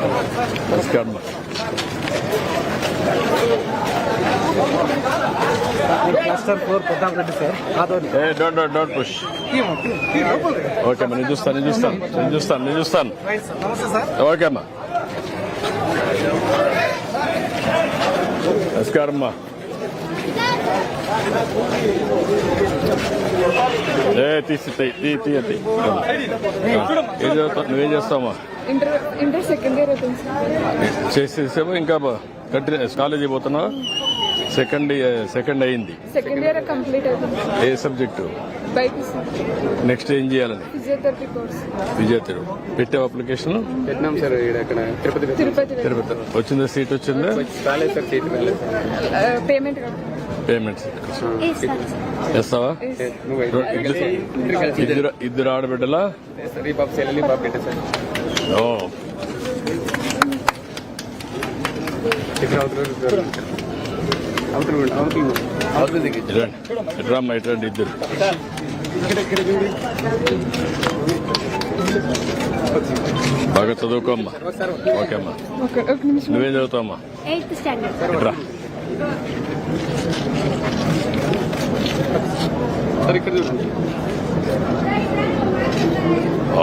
నమస్కారం. Cluster 4 Pratap Reddy sir Adoni. Don't push. Okay అమ్మా, నేను చూస్తాను. నమస్తే సార్. ఓకే అమ్మా, నమస్కారం అమ్మా. తీయతి. నువ్వేం చేస్తావమ్మా? ఇంటర్ సెకండ్ ఇయర్ అవుతుంది సార్. చేసేసేమో ఇంకా కాలేజీ పోతున్నావా? సెకండ్ అయింది. సెకండ్ ఇయర్ కంప్లీట్ అవుతుంది. ఏ సబ్జెక్టు? బైపీసీ. నెక్స్ట్ ఏం చేయాలని? Physiotherapy course. ఫిజియోథెరపీ పెట్టావు అప్లికేషన్? పెట్టినాం సార్. ఇక్కడ తిరుపతి. వచ్చిందా? సీట్ వచ్చిందా? రాలేదు సార్. సీట్ రాలేదు. పేమెంట్స్ చేస్తావా? ఇద్దరు ఆడబిడ్డలా? ఈ బాబు సెల్లి బాబు పెట్టే సార్. ఓ, ఎట్రామ్మా, ఎట్రండి ఇద్దరు. బాగా చదువుకోమ్మా. ఓకే అమ్మా. నువ్వేం చదువుతావమ్మా? 8th standard. ఎట్రా.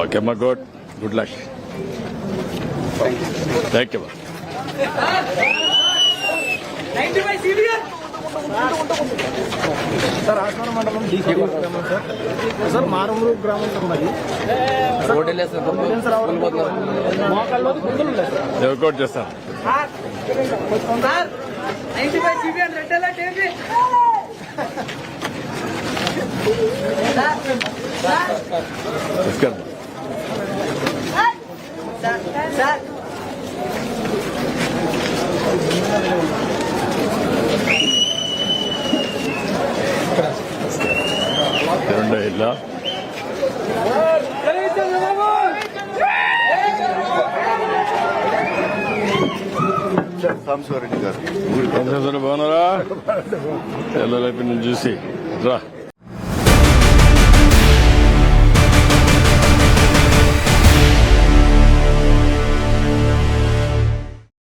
ఓకే అమ్మా, గుడ్ లక్. థ్యాంక్ యూ అమ్మా. సార్ ఆశ్వరం మండలం డీసీ గ్రామం సార్. సార్ మారుమూరు గ్రామం సార్. మరి మోకాల్లో గుంతలు ఉన్నాయి సార్. వర్కౌట్ చేస్తాను. నమస్కారం. రెండో ఇల్లా? సాంబశివరెడ్డి గారు బాగున్నారా? పిల్లలైపు నుంచి చూసి రా.